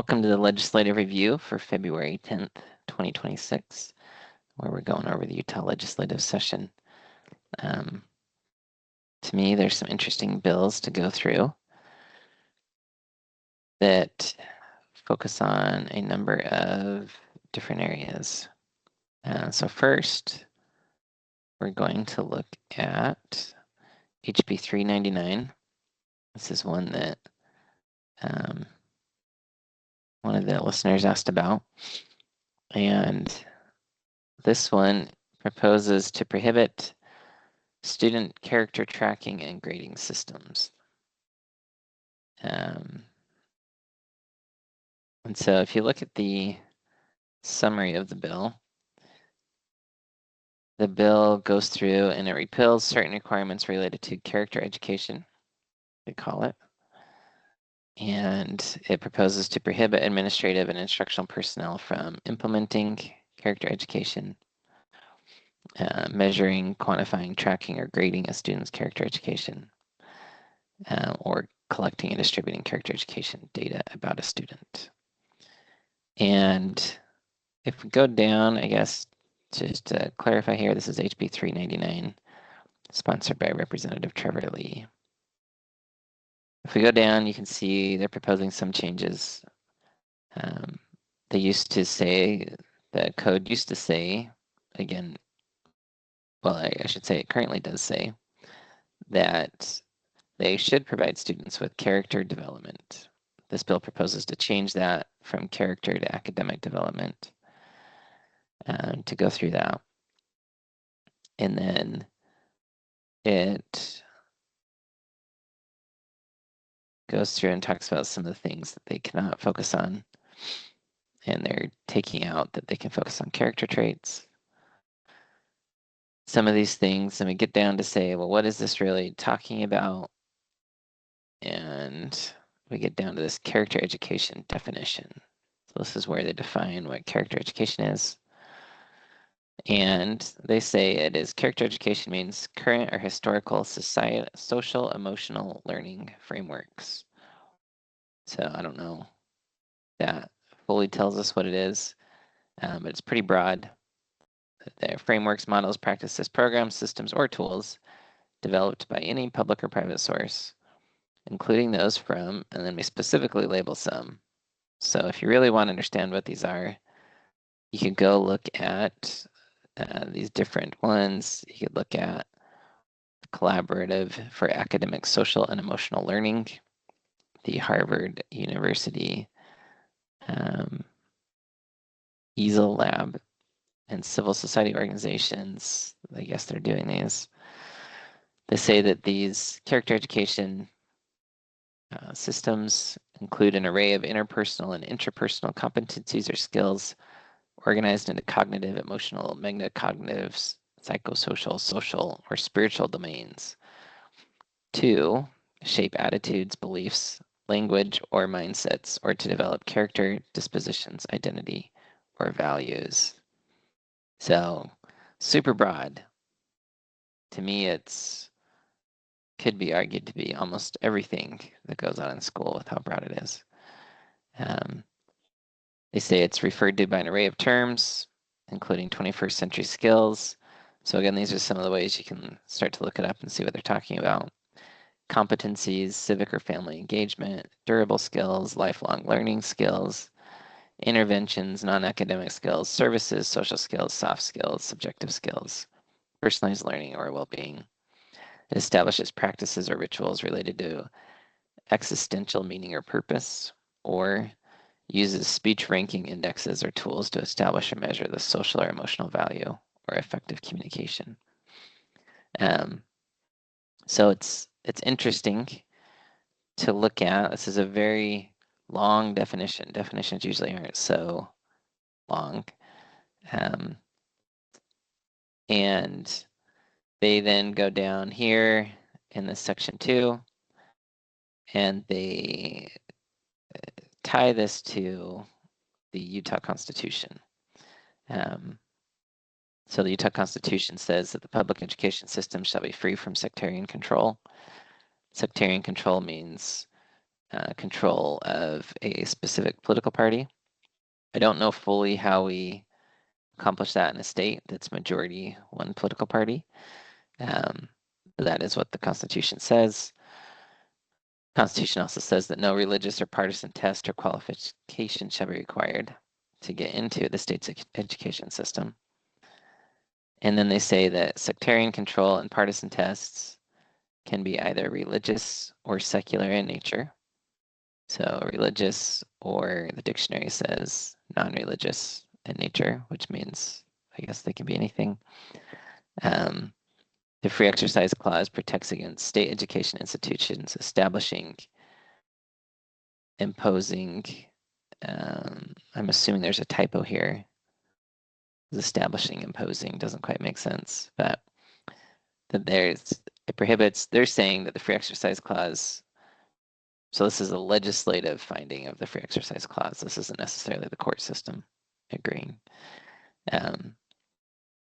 Welcome to the legislative review for February 10th, 2026, where we're going over the Utah legislative session. To me, there's some interesting bills to go through that focus on a number of different areas. So first, we're going to look at HB 399. This is one that one of the listeners asked about. And this one proposes to prohibit student character tracking and grading systems. And so if you look at the summary of the bill goes through and it repeals certain requirements related to character education, they call it. And it proposes to prohibit administrative and instructional personnel from implementing character education, measuring, quantifying, tracking, or grading a student's character education, or collecting and distributing character education data about a student. And if we go down, I guess, just to clarify here, this is HB 399, sponsored by Representative Trevor Lee. If we go down, you can see they're proposing some changes. They used to say, the code used to say, again, well, I should say it currently does say, that they should provide students with character development. This bill proposes to change that from character to academic development, to go through that. And then it goes through and talks about some of the things that they cannot focus on. And they're taking out that they can focus on character traits. Some of these things, and we get down to say, well, what is this really talking about? And we get down to this character education definition. So this is where they define what character education is. And they say it is character education means current or historical society, social, emotional learning frameworks. So I don't know if that fully tells us what it is, but it's pretty broad. They're frameworks, models, practices, programs, systems, or tools developed by any public or private source, including those from, and then we specifically label some. So if you really want to understand what these are, you could go look at these different ones. You could look at Collaborative for Academic, Social, and Emotional Learning, the Harvard University EASL Lab, and civil society organizations. I guess they're doing these. They say that these character education systems include an array of interpersonal and intrapersonal competencies or skills organized into cognitive, emotional, metacognitive, psychosocial, social, or spiritual domains to shape attitudes, beliefs, language, or mindsets, or to develop character, dispositions, identity, or values. So super broad. To me, it's could be argued to be almost everything that goes on in school with how broad it is. They say it's referred to by an array of terms, including 21st century skills. So again, these are some of the ways you can start to look it up and see what they're talking about. Competencies, civic or family engagement, durable skills, lifelong learning skills, interventions, non-academic skills, services, social skills, soft skills, subjective skills, personalized learning or well-being. It establishes practices or rituals related to existential meaning or purpose, or uses speech ranking indexes or tools to establish or measure the social or emotional value or effective communication. So it's interesting to look at. This is a very long definition. Definitions usually aren't so long. And they then go down here in this section 2, and they tie this to the Utah Constitution. So the Utah Constitution says that the public education system shall be free from sectarian control. Sectarian control means control of a specific political party. I don't know fully how we accomplish that in a state that's majority one political party. That is what the Constitution says. The Constitution also says that no religious or partisan test or qualification shall be required to get into the state's education system. And then they say that sectarian control and partisan tests can be either religious or secular in nature. So religious, or the dictionary says non-religious in nature, which means I guess they can be anything. The Free Exercise Clause protects against state education institutions establishing, imposing, I'm assuming there's a typo here. Establishing, imposing doesn't quite make sense, but that it prohibits, they're saying that the Free Exercise Clause, so this is a legislative finding of the Free Exercise Clause. This isn't necessarily the court system agreeing.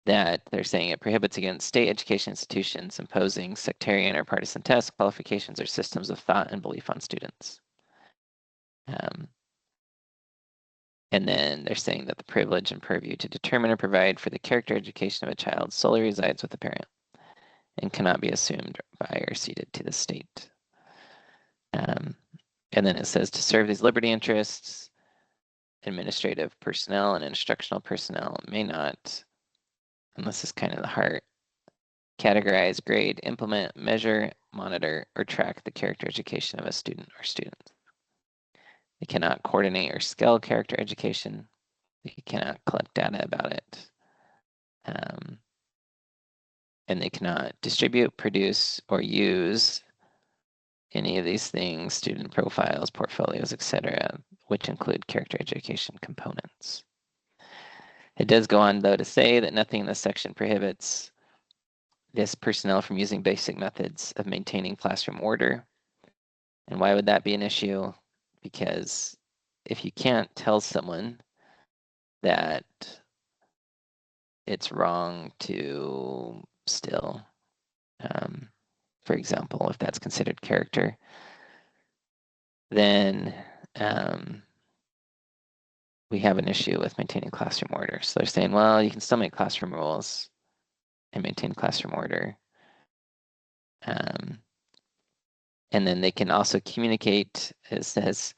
That they're saying it prohibits against state education institutions imposing sectarian or partisan tests, qualifications, or systems of thought and belief on students. And then they're saying that the privilege and purview to determine or provide for the character education of a child solely resides with the parent and cannot be assumed by or ceded to the state. And then it says to serve these liberty interests, administrative personnel and instructional personnel may not, and this is kind of the heart, categorize, grade, implement, measure, monitor, or track the character education of a student or students. They cannot coordinate or scale character education. They cannot collect data about it. And they cannot distribute, produce, or use any of these things, student profiles, portfolios, etc., which include character education components. It does go on, though, to say that nothing in this section prohibits this personnel from using basic methods of maintaining classroom order. And why would that be an issue? Because if you can't tell someone that it's wrong to steal, for example, if that's considered character, then we have an issue with maintaining classroom order. So they're saying, well, you can still make classroom rules and maintain classroom order. And then they can also communicate, it says,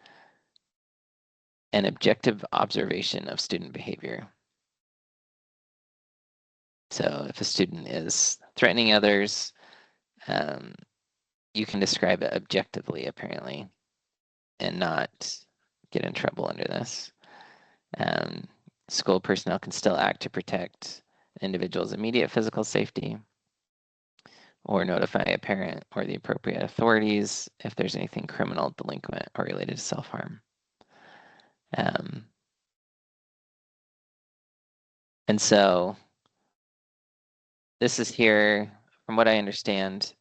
an objective observation of student behavior. So if a student is threatening others, you can describe it objectively, apparently, and not get in trouble under this. School personnel can still act to protect an individual's immediate physical safety or notify a parent or the appropriate authorities if there's anything criminal, delinquent, or related to self-harm. And so this is here, from what I understand,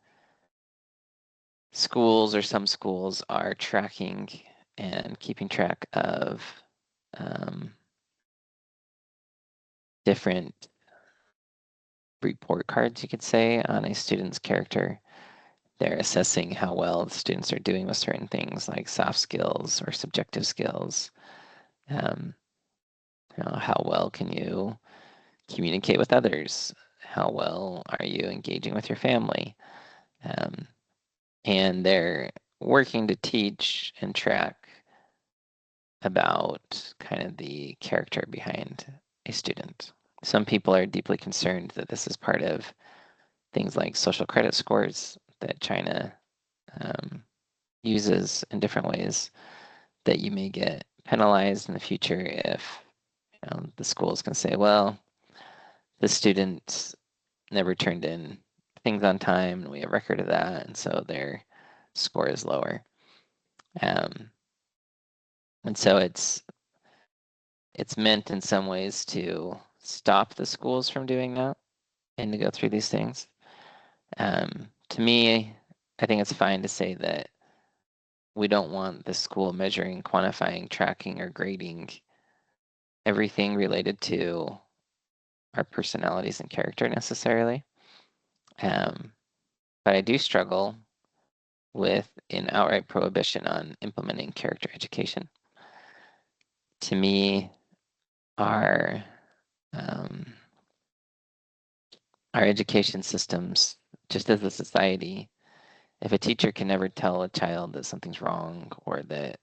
schools, or some schools, are tracking and keeping track of different report cards, you could say, on a student's character. They're assessing how well the students are doing with certain things like soft skills or subjective skills. How well can you communicate with others? How well are you engaging with your family? And they're working to teach and track about kind of the character behind a student. Some people are deeply concerned that this is part of things like social credit scores that China uses in different ways, that you may get penalized in the future if the schools can say, well, the students never turned in things on time and we have record of that, and so their score is lower. And so it's meant in some ways to stop the schools from doing that and to go through these things. To me, I think it's fine to say that we don't want the school measuring, quantifying, tracking, or grading everything related to our personalities and character necessarily. But I do struggle with an outright prohibition on implementing character education. To me, our education systems, just as a society, if a teacher can never tell a child that something's wrong or that,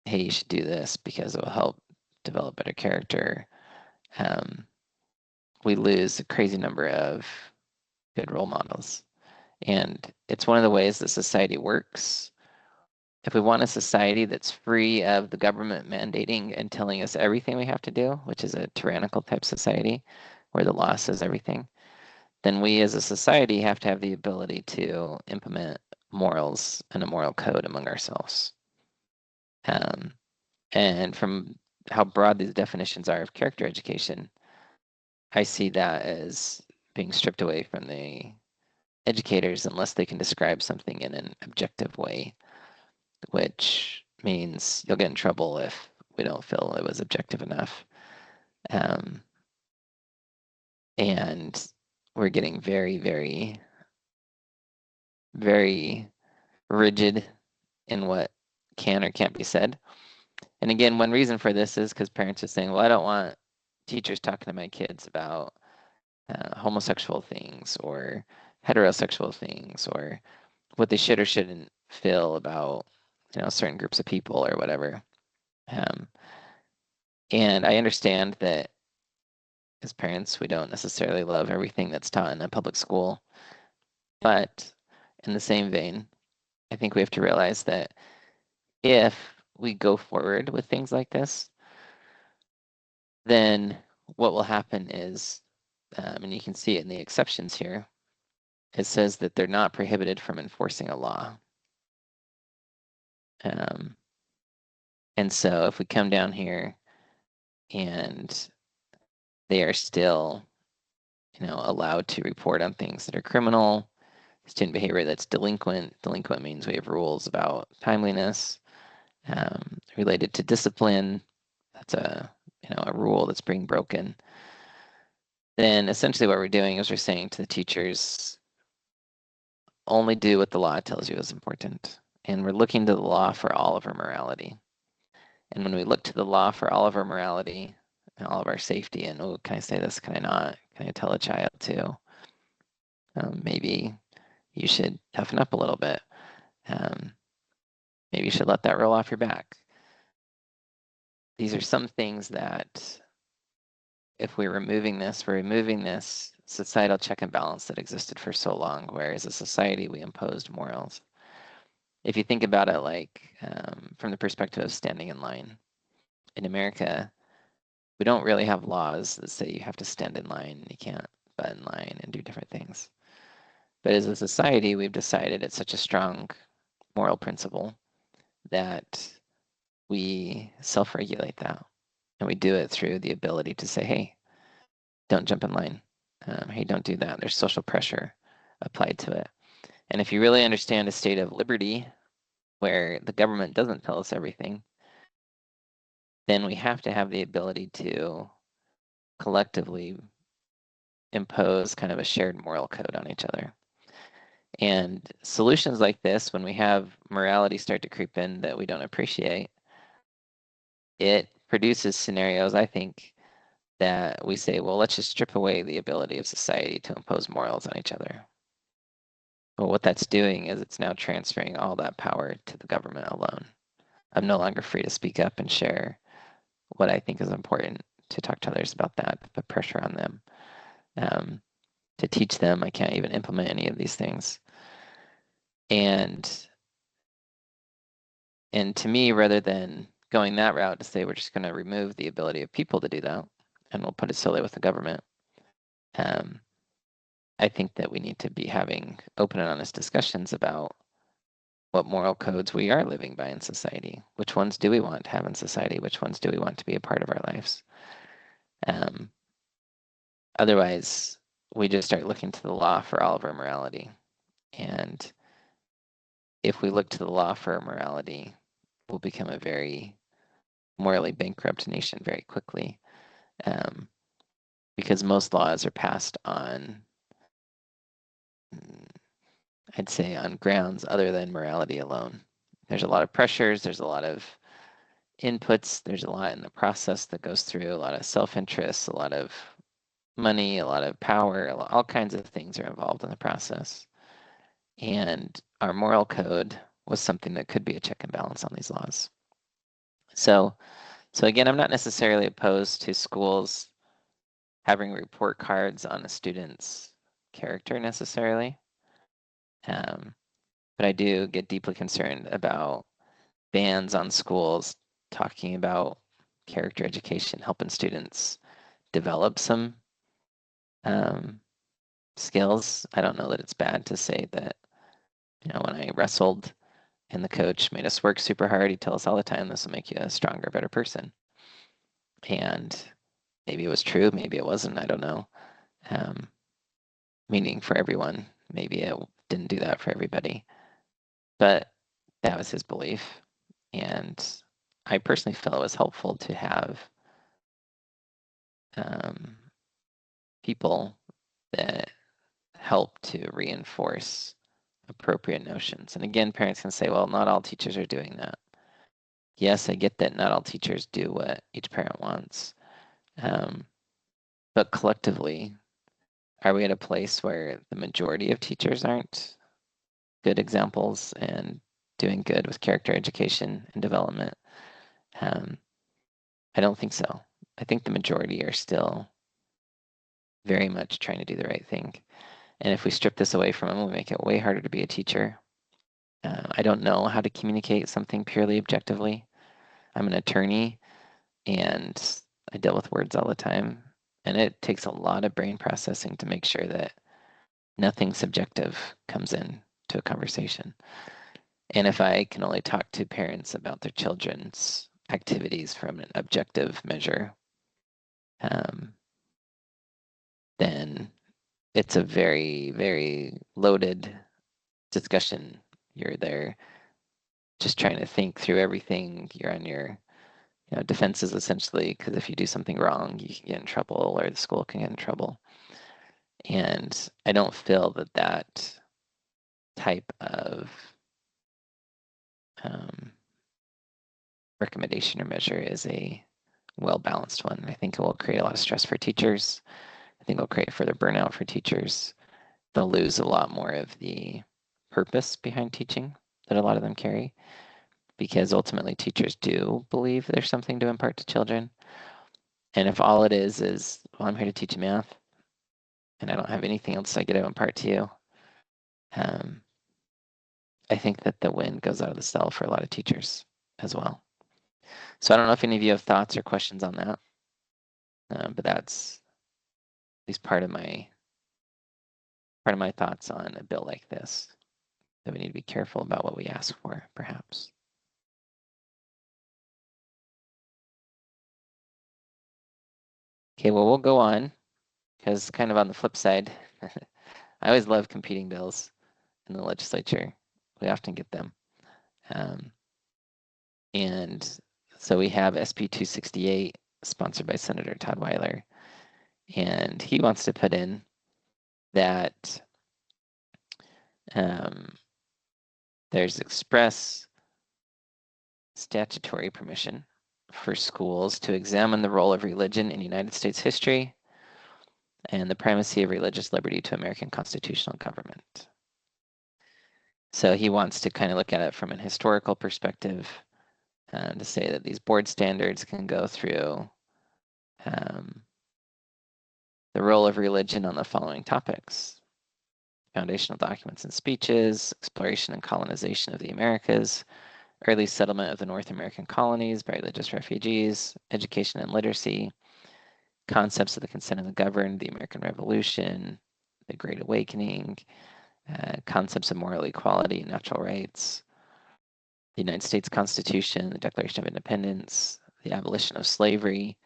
hey, you should do this because it will help develop better character, we lose a crazy number of good role models. And it's one of the ways that society works. If we want a society that's free of the government mandating and telling us everything we have to do, which is a tyrannical type society where the law says everything, then we as a society have to have the ability to implement morals and a moral code among ourselves. And from how broad these definitions are of character education, I see that as being stripped away from the educators unless they can describe something in an objective way, which means you'll get in trouble if we don't feel it was objective enough. And we're getting very, very, very rigid in what can or can't be said. And again, one reason for this is because parents are saying, well, I don't want teachers talking to my kids about homosexual things or heterosexual things or what they should or shouldn't feel about, certain groups of people or whatever. And I understand that as parents, we don't necessarily love everything that's taught in a public school. But in the same vein, I think we have to realize that if we go forward with things like this, then what will happen is, and you can see it in the exceptions here, it says that they're not prohibited from enforcing a law. And so if we come down here and they are still, allowed to report on things that are criminal, student behavior that's delinquent. Delinquent means we have rules about timeliness related to discipline. That's a rule that's being broken. Then essentially what we're doing is we're saying to the teachers, only do what the law tells you is important. And we're looking to the law for all of our morality. And when we look to the law for all of our morality and all of our safety, and oh, can I say this? Can I not? Can I tell a child to? Maybe you should toughen up a little bit. Maybe you should let that roll off your back. These are some things that if we're removing this societal check and balance that existed for so long, where as a society we imposed morals. If you think about it like from the perspective of standing in line, in America, we don't really have laws that say you have to stand in line, you can't butt in line and do different things. But as a society, we've decided it's such a strong moral principle that we self-regulate that. And we do it through the ability to say, hey, don't jump in line. Hey, don't do that. There's social pressure applied to it. And if you really understand a state of liberty where the government doesn't tell us everything, then we have to have the ability to collectively impose kind of a shared moral code on each other. And solutions like this, when we have morality start to creep in that we don't appreciate, it produces scenarios, I think, that we say, well, let's just strip away the ability of society to impose morals on each other. Well, what that's doing is it's now transferring all that power to the government alone. I'm no longer free to speak up and share what I think is important, to talk to others about that, to put pressure on them, to teach them. I can't even implement any of these things. And to me, rather than going that route to say we're just going to remove the ability of people to do that and we'll put it solely with the government, I think that we need to be having open and honest discussions about what moral codes we are living by in society. Which ones do we want to have in society? Which ones do we want to be a part of our lives? Otherwise, we just start looking to the law for all of our morality. And if we look to the law for our morality, we'll become a very morally bankrupt nation very quickly. Because most laws are passed on, I'd say, on grounds other than morality alone. There's a lot of pressures, there's a lot of inputs, there's a lot in the process that goes through, a lot of self-interest, a lot of money, a lot of power, all kinds of things are involved in the process. And our moral code was something that could be a check and balance on these laws. So again, I'm not necessarily opposed to schools having report cards on a student's character necessarily. But I do get deeply concerned about bans on schools talking about character education, helping students develop some skills. I don't know that it's bad to say that, when I wrestled and the coach made us work super hard, he'd tell us all the time, this will make you a stronger, better person. And maybe it was true, maybe it wasn't, I don't know. Meaning for everyone, maybe it didn't do that for everybody. But that was his belief. And I personally felt it was helpful to have people that help to reinforce appropriate notions. And again, parents can say, well, not all teachers are doing that. Yes, I get that not all teachers do what each parent wants. But collectively, are we at a place where the majority of teachers aren't good examples and doing good with character education and development? I don't think so. I think the majority are still very much trying to do the right thing. And if we strip this away from them, we make it way harder to be a teacher. I don't know how to communicate something purely objectively. I'm an attorney and I deal with words all the time. And it takes a lot of brain processing to make sure that nothing subjective comes in to a conversation. And if I can only talk to parents about their children's activities from an objective measure, then it's a very, very loaded discussion. You're there just trying to think through everything. You're on your defenses essentially, because if you do something wrong, you can get in trouble or the school can get in trouble. And I don't feel that that type of recommendation or measure is a well-balanced one. I think it will create a lot of stress for teachers. I think it'll create further burnout for teachers. They'll lose a lot more of the purpose behind teaching that a lot of them carry, because ultimately teachers do believe there's something to impart to children. And if all it is, well, I'm here to teach you math, and I don't have anything else I get to impart to you, I think that the wind goes out of the sail for a lot of teachers as well. So I don't know if any of you have thoughts or questions on that, but that's at least part of my thoughts on a bill like this, that we need to be careful about what we ask for, perhaps. Okay, well, we'll go on, because kind of on the flip side, I always love competing bills in the legislature. We often get them. And so we have SB 268, sponsored by Senator Todd Weiler. And he wants to put in that there's express statutory permission for schools to examine the role of religion in United States history and the primacy of religious liberty to American constitutional government. So he wants to kind of look at it from an historical perspective, to say that these board standards can go through the role of religion on the following topics: foundational documents and speeches, exploration and colonization of the Americas, early settlement of the North American colonies by religious refugees, education and literacy, concepts of the consent of the governed, the American Revolution, the Great Awakening, concepts of moral equality and natural rights, the United States Constitution, the Declaration of Independence, the abolition of slavery,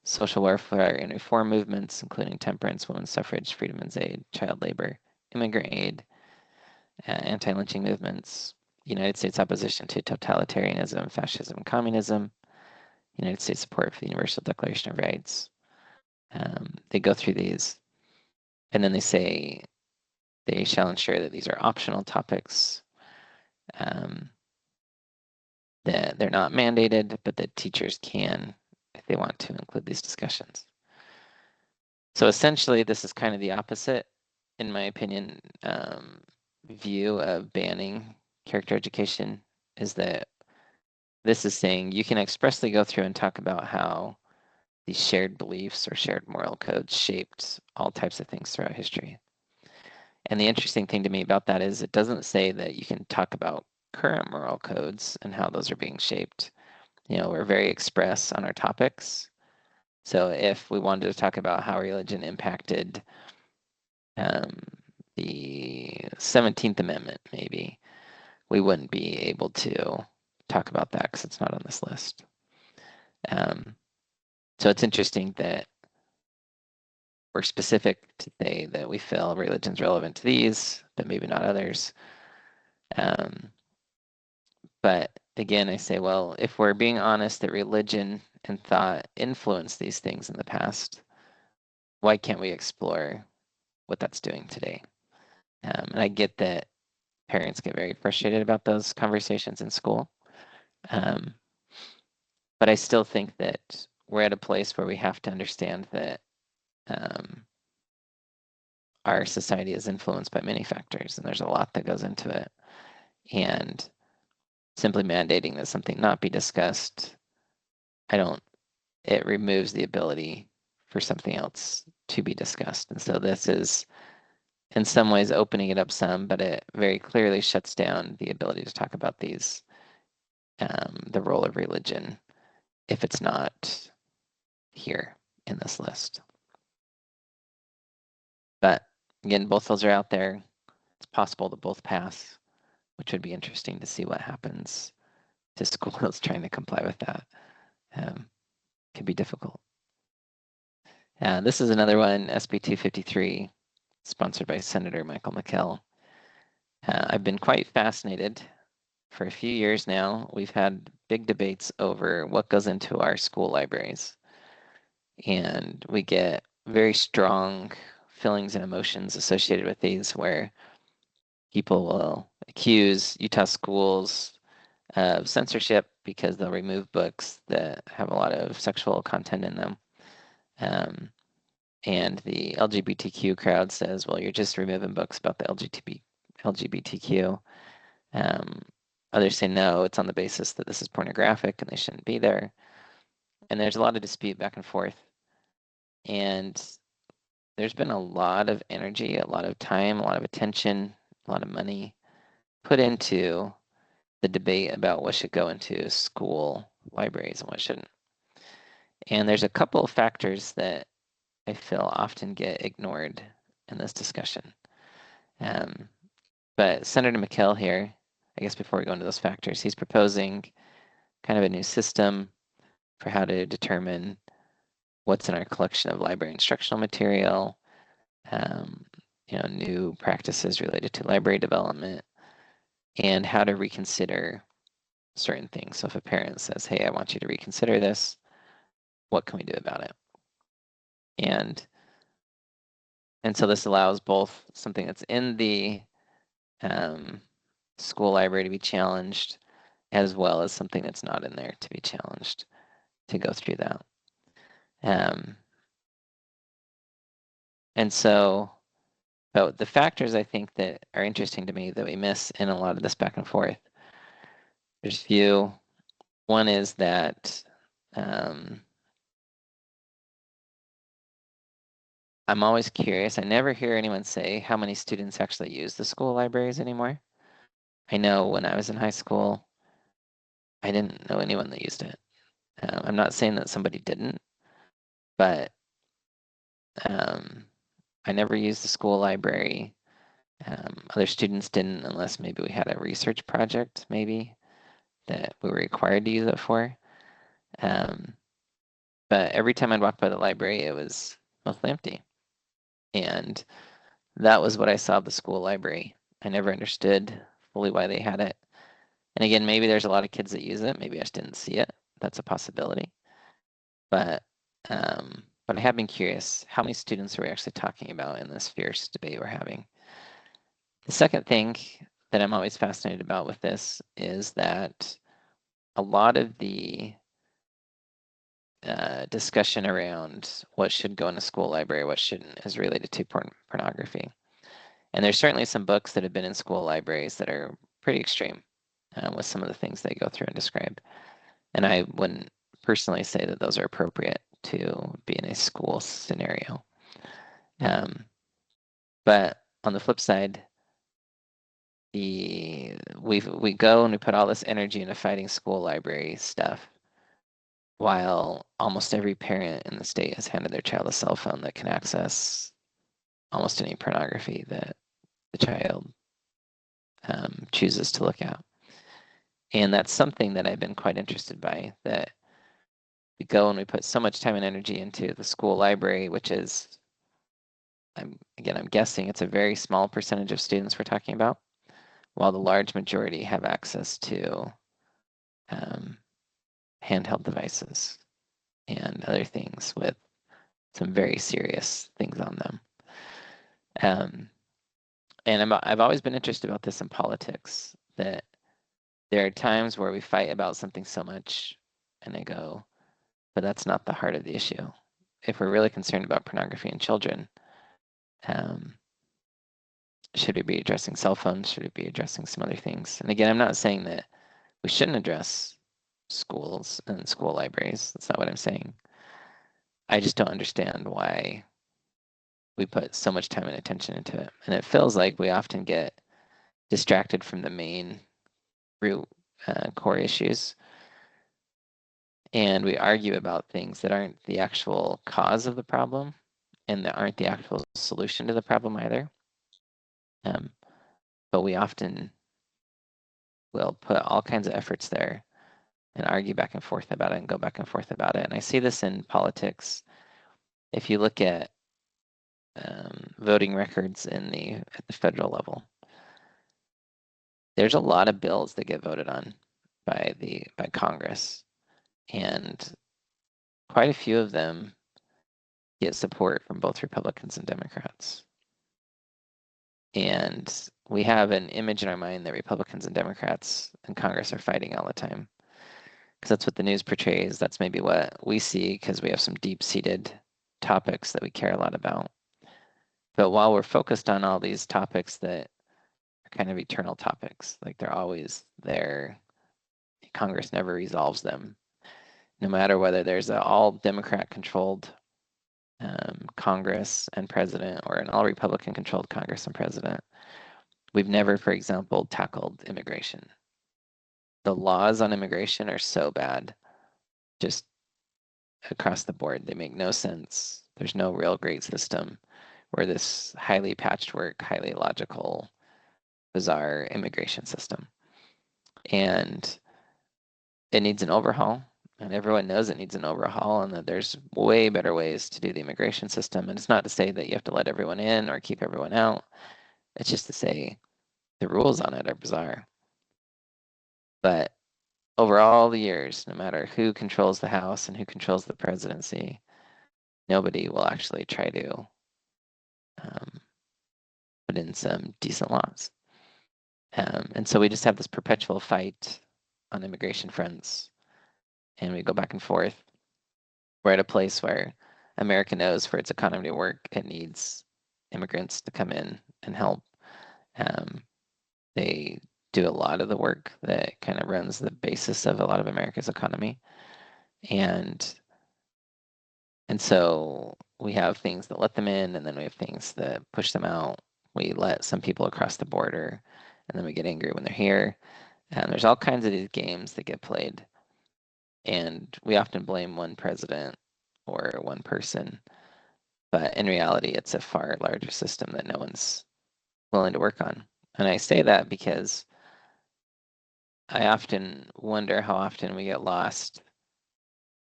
social welfare and reform movements, including temperance, women's suffrage, freedmen's aid, child labor, immigrant aid, anti-lynching movements, United States opposition to totalitarianism, fascism, and communism, United States support for the Universal Declaration of Rights. They go through these, and then they say They shall ensure that these are optional topics, that they're not mandated, but that teachers can, if they want to, include these discussions. So essentially, this is kind of the opposite, in my opinion, view of banning character education, is that this is saying you can expressly go through and talk about how these shared beliefs or shared moral codes shaped all types of things throughout history. And the interesting thing to me about that is it doesn't say that you can talk about current moral codes and how those are being shaped. You know, we're very express on our topics. So if we wanted to talk about how religion impacted the 17th Amendment, maybe, we wouldn't be able to talk about that because it's not on this list. So it's interesting that we're specific to say that we feel religion's relevant to these, but maybe not others. But again, I say, well, if we're being honest that religion and thought influenced these things in the past, why can't we explore what that's doing today? And I get that parents get very frustrated about those conversations in school. But I still think that we're at a place where we have to understand that our society is influenced by many factors, and there's a lot that goes into it. And simply mandating that something not be discussed, it removes the ability for something else to be discussed. And so this is in some ways opening it up some, but it very clearly shuts down the ability to talk about these, the role of religion, if it's not here in this list. But again, both those are out there. It's possible to both pass, which would be interesting to see what happens to schools trying to comply with that. Could be difficult. This is another one, SB 253, sponsored by Senator Michael McKell. I've been quite fascinated. For a few years now, we've had big debates over what goes into our school libraries. And we get very strong feelings and emotions associated with these, where people will accuse Utah schools of censorship because they'll remove books that have a lot of sexual content in them. And the LGBTQ crowd says, well, you're just removing books about the LGBTQ. Others say, no, it's on the basis that this is pornographic and they shouldn't be there. And there's a lot of dispute back and forth. And there's been a lot of energy, a lot of time, a lot of attention, a lot of money put into the debate about what should go into school libraries and what shouldn't. And there's a couple of factors that I feel often get ignored in this discussion. But Senator McKell here, I guess before we go into those factors, he's proposing kind of a new system for how to determine what's in our collection of library instructional material, new practices related to library development, and how to reconsider certain things. So if a parent says, hey, I want you to reconsider this, what can we do about it? And so this allows both something that's in the school library to be challenged, as well as something that's not in there to be challenged, to go through that. And so, but the factors I think that are interesting to me that we miss in a lot of this back and forth, there's a few. One is that I'm always curious. I never hear anyone say how many students actually use the school libraries anymore. I know when I was in high school, I didn't know anyone that used it. I'm not saying that somebody didn't, but I never used the school library. Other students didn't, unless maybe we had a research project, maybe, that we were required to use it for. But every time I'd walk by the library, it was mostly empty. And that was what I saw of the school library. I never understood fully why they had it. And again, maybe there's a lot of kids that use it. Maybe I just didn't see it. That's a possibility. But I have been curious, how many students are we actually talking about in this fierce debate we're having? The second thing that I'm always fascinated about with this is that a lot of the discussion around what should go in a school library, what shouldn't, is related to pornography. And there's certainly some books that have been in school libraries that are pretty extreme with some of the things they go through and describe. And I wouldn't personally say that those are appropriate to be in a school scenario. But on the flip side, we go and we put all this energy into fighting school library stuff, while almost every parent in the state has handed their child a cell phone that can access almost any pornography that the child chooses to look at. And that's something that I've been quite interested by, that we go and we put so much time and energy into the school library, which is, I'm guessing it's a very small percentage of students we're talking about, while the large majority have access to handheld devices and other things with some very serious things on them. And I've always been interested about this in politics, that there are times where we fight about something so much and I go, but that's not the heart of the issue. If we're really concerned about pornography in children, should we be addressing cell phones? Should we be addressing some other things? And again, I'm not saying that we shouldn't address schools and school libraries. That's not what I'm saying. I just don't understand why we put so much time and attention into it. And it feels like we often get distracted from the main root core issues. And we argue about things that aren't the actual cause of the problem and that aren't the actual solution to the problem either. But we often will put all kinds of efforts there and argue back and forth about it and go back and forth about it. And I see this in politics. If you look at voting records at the federal level, there's a lot of bills that get voted on by Congress, and quite a few of them get support from both Republicans and Democrats. And we have an image in our mind that Republicans and Democrats in Congress are fighting all the time, because that's what the news portrays. That's maybe what we see because we have some deep-seated topics that we care a lot about. But while we're focused on all these topics that are kind of eternal topics, like they're always there, Congress never resolves them. No matter whether there's an all Democrat-controlled Congress and president or an all Republican-controlled Congress and president, we've never, for example, tackled immigration. The laws on immigration are so bad, just across the board. They make no sense. There's no real great system. We're this highly patchwork, highly illogical, bizarre immigration system. And it needs an overhaul. And everyone knows it needs an overhaul and that there's way better ways to do the immigration system. And it's not to say that you have to let everyone in or keep everyone out. It's just to say the rules on it are bizarre. But over all the years, no matter who controls the House and who controls the presidency, nobody will actually try to put in some decent laws. And so we just have this perpetual fight on immigration fronts, and we go back and forth. We're at a place where America knows for its economy to work, it needs immigrants to come in and help. They do a lot of the work that kind of runs the basis of a lot of America's economy. And so we have things that let them in, and then we have things that push them out. We let some people across the border, and then we get angry when they're here. And there's all kinds of these games that get played. And we often blame one president or one person. But in reality, it's a far larger system that no one's willing to work on. And I say that because I often wonder how often we get lost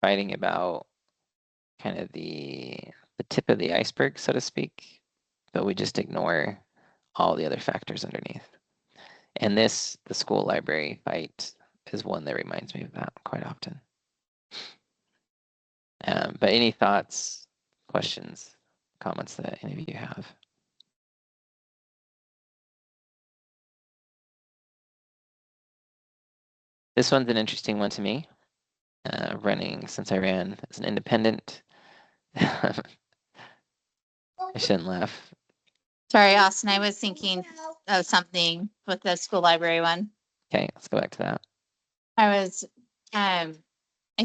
fighting about kind of the tip of the iceberg, so to speak, but we just ignore all the other factors underneath. And the school library fight is one that reminds me of that quite often. But any thoughts, questions, comments that any of you have? This one's an interesting one to me. Running since I ran as an independent. I shouldn't laugh. Sorry, Austin, I was thinking of something with the school library one. Okay, let's go back to that. I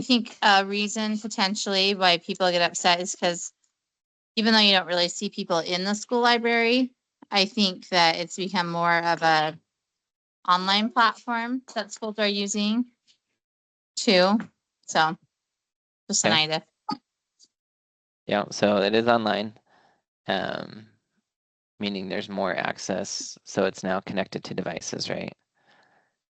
think a reason potentially why people get upset is because even though you don't really see people in the school library, I think that it's become more of a online platform that schools are using too. So just an Okay. idea. Yeah, so it is online, meaning there's more access. So it's now connected to devices, right?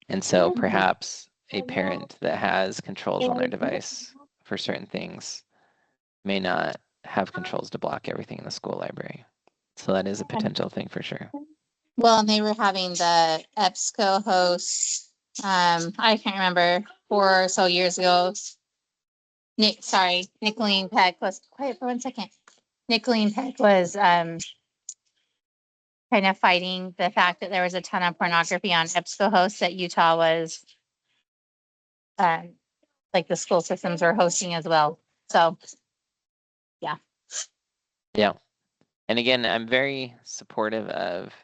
And so perhaps a parent that has controls on their device for certain things may not have controls to block everything in the school library. So that is a potential thing for sure. Well, and they were having the EBSCO host. I can't remember 4 or so years ago. Nicolene Peck was quiet for 1 second. Nicolene Peck was kind of fighting the fact that there was a ton of pornography on EBSCO hosts that Utah was like the school systems are hosting as well. So Yeah. And again, I'm very supportive of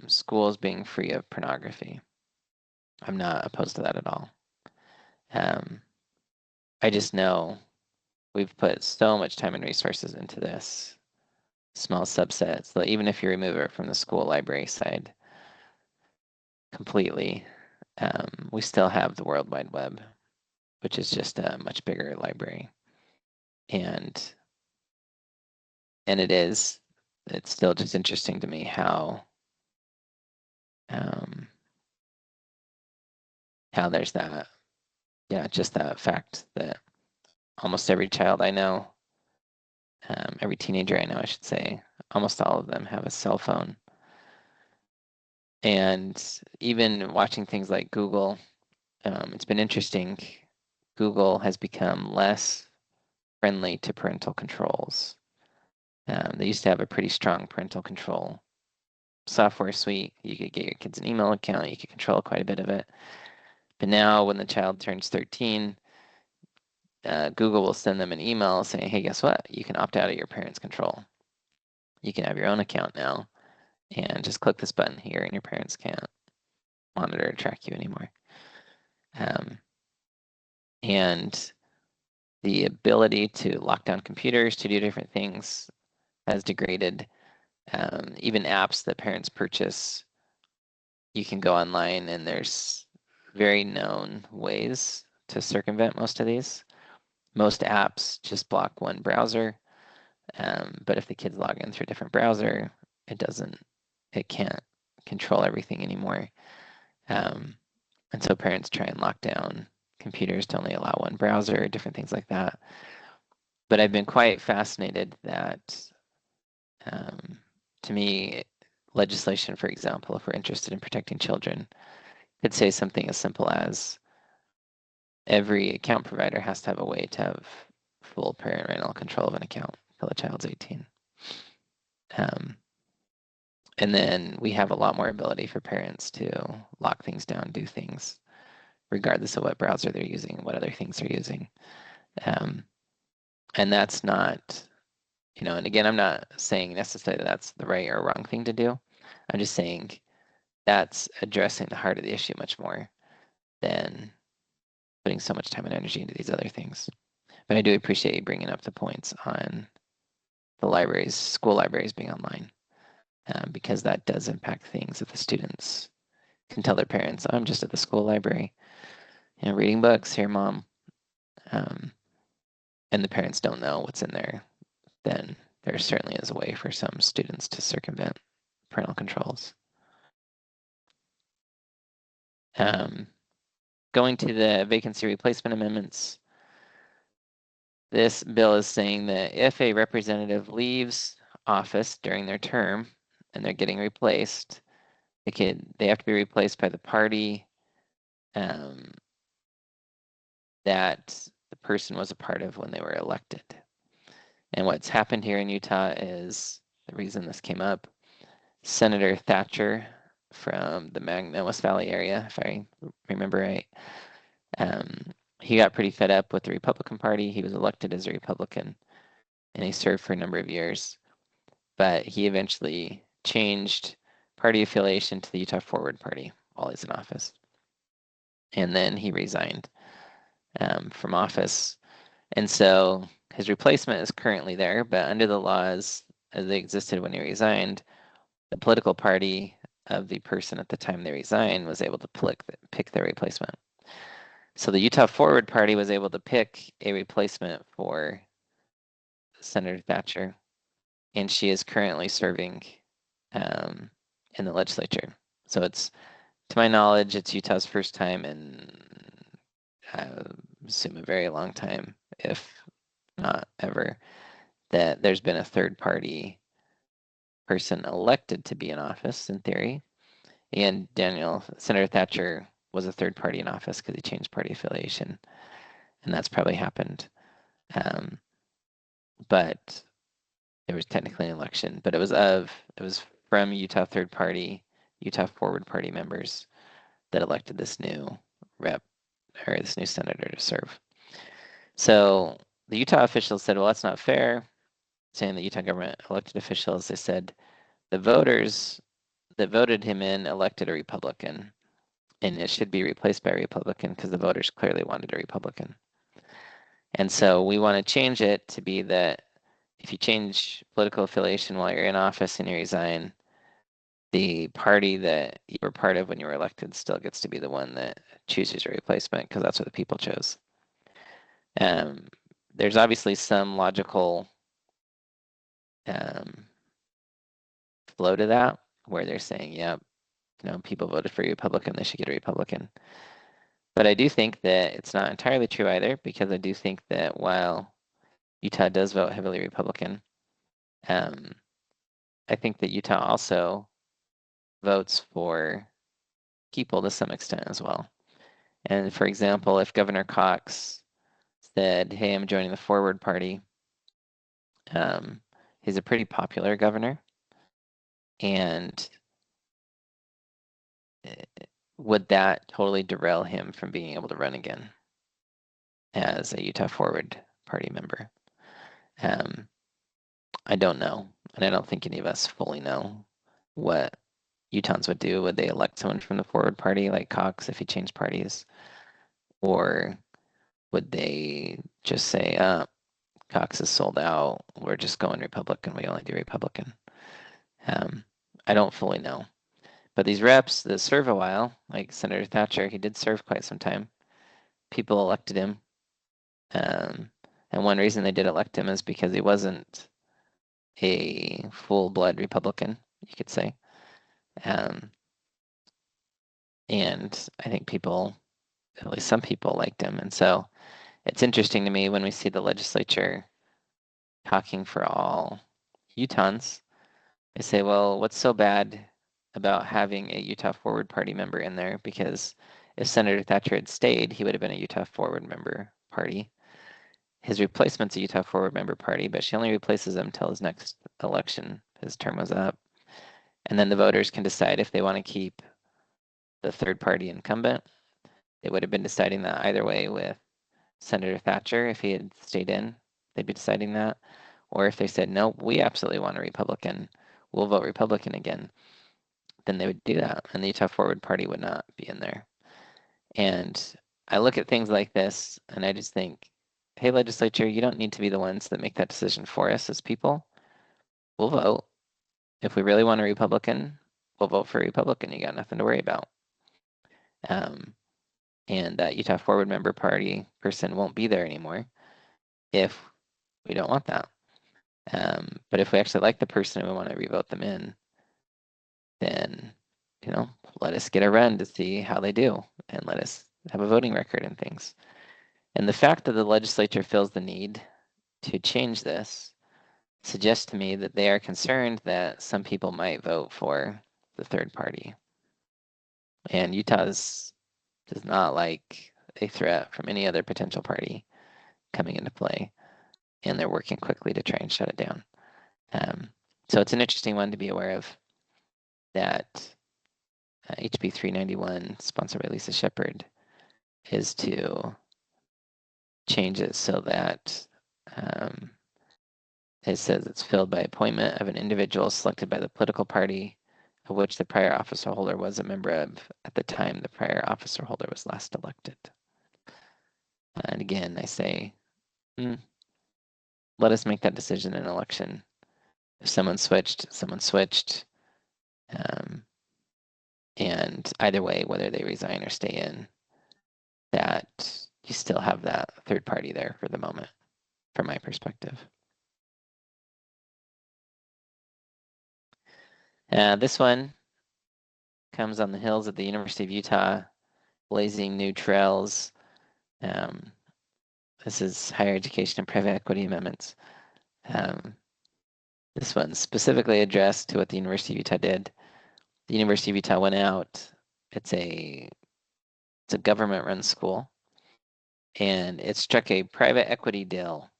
schools being free of pornography. I'm not opposed to that at all. I just know we've put so much time and resources into this small subset. So even if you remove it from the school library side completely, we still have the World Wide Web, which is just a much bigger library. And it's still just interesting to me how there's that, just that fact that almost every child I know, every teenager I know, I should say, almost all of them have a cell phone. And even watching things like Google, it's been interesting. Google has become less friendly to parental controls. They used to have a pretty strong parental control software suite. You could get your kids an email account, you could control quite a bit of it. But now when the child turns 13, Google will send them an email saying, hey, guess what? You can opt out of your parents' control. You can have your own account now and just click this button here and your parents can't monitor or track you anymore. And the ability to lock down computers to do different things has degraded. Even apps that parents purchase, you can go online and there's very known ways to circumvent most of these. Most apps just block one browser, but if the kids log in through a different browser, it can't control everything anymore. And so parents try and lock down computers to only allow one browser, different things like that. But I've been quite fascinated that, to me, legislation, for example, if we're interested in protecting children, could say something as simple as every account provider has to have a way to have full parental control of an account until the child's 18. And then we have a lot more ability for parents to lock things down, do things, regardless of what browser they're using, what other things they're using. And that's not, and again, I'm not saying necessarily that's the right or wrong thing to do. I'm just saying that's addressing the heart of the issue much more than putting so much time and energy into these other things. But I do appreciate you bringing up the points on the school libraries being online, because that does impact things if the students can tell their parents, I'm just at the school library, reading books, here, mom. And the parents don't know what's in there, then there certainly is a way for some students to circumvent parental controls. Going to the vacancy replacement amendments, this bill is saying that if a representative leaves office during their term and they're getting replaced, they have to be replaced by the party that the person was a part of when they were elected. And what's happened here in Utah is, the reason this came up, Senator Thatcher from the Magnolis Valley area, if I remember right. He got pretty fed up with the Republican Party. He was elected as a Republican, and he served for a number of years. But he eventually changed party affiliation to the Utah Forward Party while he's in office. And then he resigned from office. And so his replacement is currently there, but under the laws as they existed when he resigned, the political party of the person at the time they resigned was able to pick their replacement. So the Utah Forward Party was able to pick a replacement for Senator Thatcher, and she is currently serving in the legislature. So it's, to my knowledge, it's Utah's first time in, I assume, a very long time, if not ever, that there's been a third party person elected to be in office, in theory. And Senator Thatcher was a third party in office because he changed party affiliation, and that's probably happened. But there was technically an election, but it was from Utah third party, Utah Forward Party members that elected this new rep or this new senator to serve. So the Utah officials said, well, that's not fair. Saying the Utah government elected officials, they said the voters that voted him in elected a Republican, and it should be replaced by a Republican because the voters clearly wanted a Republican. And so we want to change it to be that if you change political affiliation while you're in office and you resign, the party that you were part of when you were elected still gets to be the one that chooses your replacement because that's what the people chose. There's obviously some logical flow to that where they're saying, yep, people voted for a Republican, they should get a Republican. But I do think that it's not entirely true either, because I do think that while Utah does vote heavily Republican, I think that Utah also votes for people to some extent as well. And for example, if Governor Cox said, hey, I'm joining the Forward Party, he's a pretty popular governor. And would that totally derail him from being able to run again as a Utah Forward Party member? I don't know. And I don't think any of us fully know what Utahns would do. Would they elect someone from the Forward Party like Cox if he changed parties? Or would they just say, Cox is sold out, we're just going Republican, we only do Republican? I don't fully know. But these reps that serve a while, like Senator Thatcher, he did serve quite some time. People elected him. And one reason they did elect him is because he wasn't a full-blood Republican, you could say. And I think people, at least some people, liked him. And so it's interesting to me when we see the legislature talking for all Utahns. They say, well, what's so bad about having a Utah Forward Party member in there? Because if Senator Thatcher had stayed, he would have been a Utah Forward member party. His replacement's a Utah Forward member party, but she only replaces him until his next election. His term was up. And then the voters can decide if they want to keep the third party incumbent. They would have been deciding that either way with Senator Thatcher. If he had stayed in, they'd be deciding that. Or if they said, no, we absolutely want a Republican, we'll vote Republican again, then they would do that. And the Utah Forward Party would not be in there. And I look at things like this and I just think, hey, legislature, you don't need to be the ones that make that decision for us as people. We'll vote. If we really want a Republican, we'll vote for a Republican. You got nothing to worry about. And that Utah Forward member party person won't be there anymore if we don't want that. But if we actually like the person and we want to revote them in, then, let us get a run to see how they do and let us have a voting record and things. And the fact that the legislature feels the need to change this suggests to me that they are concerned that some people might vote for the third party. And Utah does not like a threat from any other potential party coming into play. And they're working quickly to try and shut it down. So it's an interesting one to be aware of, that HB 391, sponsored by Lisa Shepard, is to change it so that it says it's filled by appointment of an individual selected by the political party of which the prior officer holder was a member of at the time the prior officer holder was last elected. And again, I say, let us make that decision in an election. If someone switched, someone switched. And either way, whether they resign or stay in, that you still have that third party there for the moment, from my perspective. This one comes on the hills of the University of Utah, blazing new trails. This is higher education and private equity amendments. This one's specifically addressed to what the University of Utah did. The University of Utah went out. It's a government-run school, and it struck a private equity deal,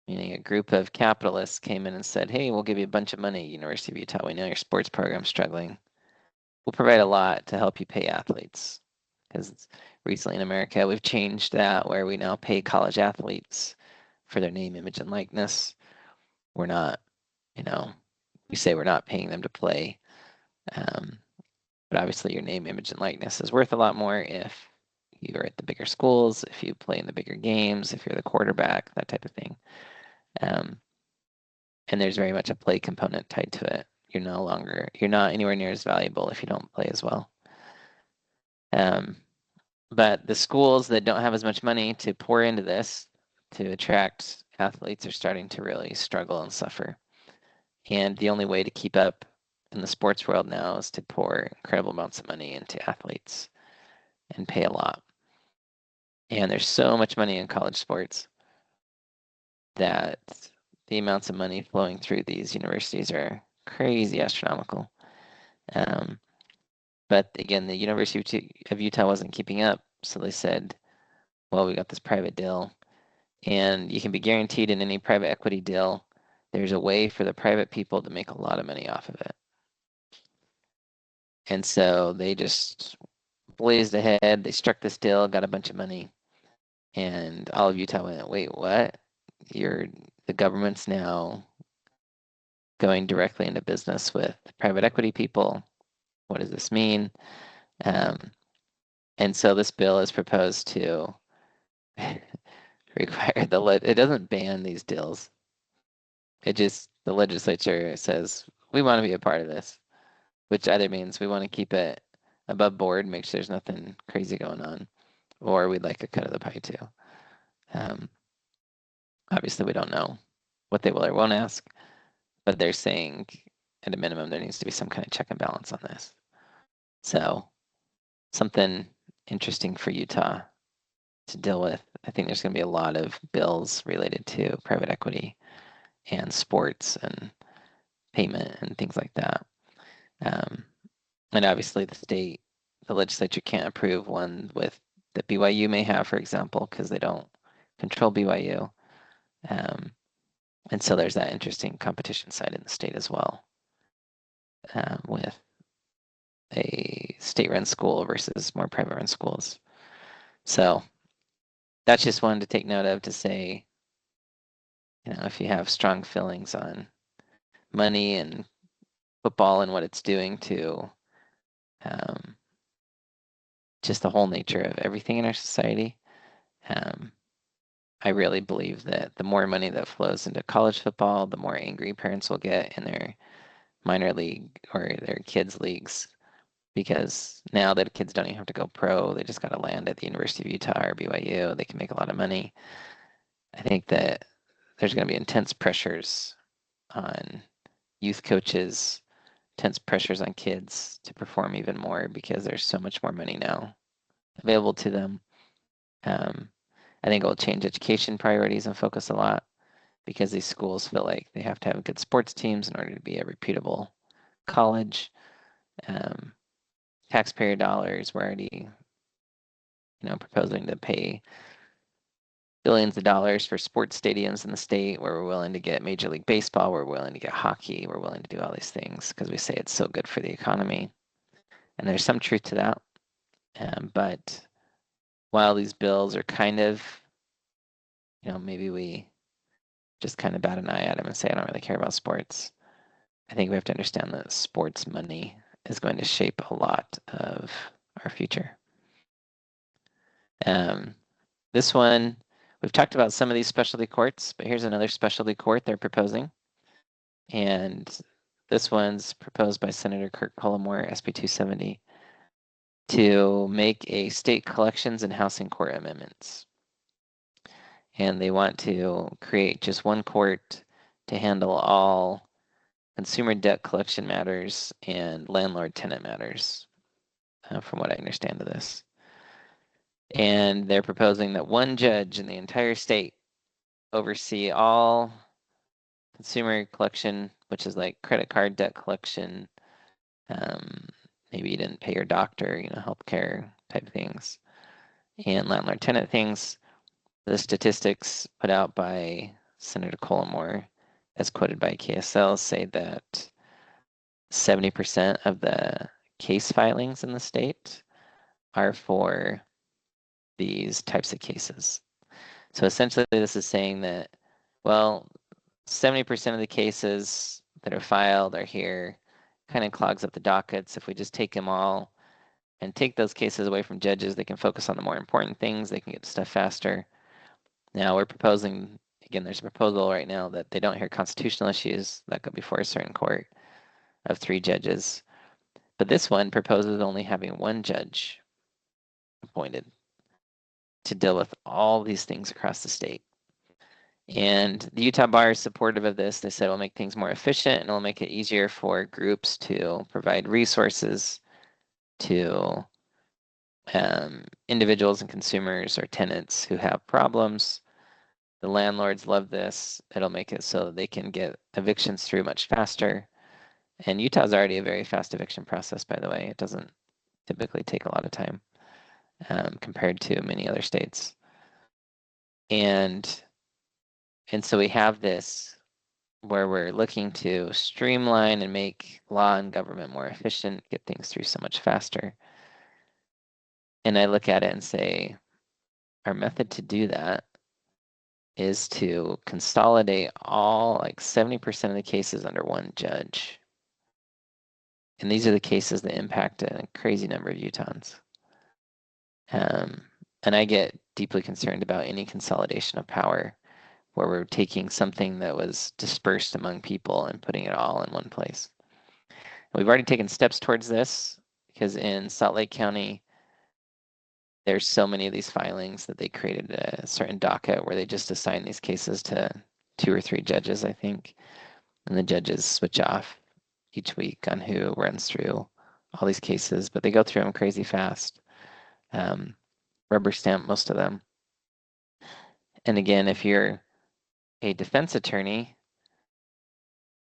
meaning a group of capitalists came in and said, hey, we'll give you a bunch of money, University of Utah. We know your sports program's struggling. We'll provide a lot to help you pay athletes. Because recently in America, we've changed that where we now pay college athletes for their name, image, and likeness. We're not, we say we're not paying them to play. But obviously your name, image, and likeness is worth a lot more if you're at the bigger schools, if you play in the bigger games, if you're the quarterback, that type of thing. And there's very much a play component tied to it. You're not anywhere near as valuable if you don't play as well. But the schools that don't have as much money to pour into this to attract athletes are starting to really struggle and suffer. And the only way to keep up in the sports world now is to pour incredible amounts of money into athletes and pay a lot. And there's so much money in college sports that the amounts of money flowing through these universities are crazy astronomical. But again, the University of Utah wasn't keeping up. So they said, well, we got this private deal. And you can be guaranteed in any private equity deal, there's a way for the private people to make a lot of money off of it. And so they just blazed ahead. They struck this deal, got a bunch of money. And all of Utah went, wait, what? The government's now going directly into business with private equity people. What does this mean? And so this bill is proposed to require it doesn't ban these deals. The legislature says, we want to be a part of this, which either means we want to keep it above board, make sure there's nothing crazy going on, or we'd like a cut of the pie too. Obviously, we don't know what they will or won't ask, but they're saying at a minimum there needs to be some kind of check and balance on this. So something interesting for Utah to deal with. I think there's going to be a lot of bills related to private equity and sports and payment and things like that. And obviously the legislature can't approve one that BYU may have, for example, because they don't control BYU. And so there's that interesting competition side in the state as well, with a state-run school versus more private-run schools. So that's just one to take note of, to say, if you have strong feelings on money and football and what it's doing to just the whole nature of everything in our society, I really believe that the more money that flows into college football, the more angry parents will get in their minor league or their kids' leagues, because now that kids don't even have to go pro, they just got to land at the University of Utah or BYU. They can make a lot of money. I think that there's going to be intense pressures on youth coaches, intense pressures on kids to perform even more because there's so much more money now available to them. I think it will change education priorities and focus a lot, because these schools feel like they have to have good sports teams in order to be a reputable college. Taxpayer dollars, we're already, proposing to pay billions of dollars for sports stadiums in the state, where we're willing to get Major League Baseball, we're willing to get hockey, we're willing to do all these things because we say it's so good for the economy. And there's some truth to that. But while these bills are kind of, maybe we just kind of bat an eye at them and say, I don't really care about sports. I think we have to understand that sports money is going to shape a lot of our future. This one, we've talked about some of these specialty courts, but here's another specialty court they're proposing. And this one's proposed by Senator Kirk Cullimore, SB 270, to make a state collections and housing court amendments. And they want to create just one court to handle all consumer debt collection matters and landlord-tenant matters, from what I understand of this. And they're proposing that one judge in the entire state oversee all consumer collection, which is like credit card debt collection, maybe you didn't pay your doctor, healthcare type things, and landlord-tenant things. The statistics put out by Senator Cullimore, as quoted by KSL, say that 70% of the case filings in the state are for these types of cases. So essentially, this is saying that, well, 70% of the cases that are filed are here, kind of clogs up the dockets. If we just take them all and take those cases away from judges, they can focus on the more important things. They can get stuff faster. Now we're proposing, again, there's a proposal right now that they don't hear constitutional issues that go before a certain court of 3 judges. But this one proposes only having 1 judge appointed to deal with all these things across the state. And the Utah Bar is supportive of this. They said it'll make things more efficient and it'll make it easier for groups to provide resources to individuals and consumers or tenants who have problems. The landlords love this. It'll make it so that they can get evictions through much faster. And Utah's already a very fast eviction process, by the way. It doesn't typically take a lot of time compared to many other states. And so we have this where we're looking to streamline and make law and government more efficient, get things through so much faster. And I look at it and say, our method to do that is to consolidate all, like 70% of the cases under 1 judge. And these are the cases that impact a crazy number of Utahns. And I get deeply concerned about any consolidation of power where we're taking something that was dispersed among people and putting it all in one place. And we've already taken steps towards this because in Salt Lake County, there's so many of these filings that they created a certain docket where they just assign these cases to 2 or 3 judges, I think. And the judges switch off each week on who runs through all these cases, but they go through them crazy fast. Rubber stamp most of them. And again, if you're a defense attorney,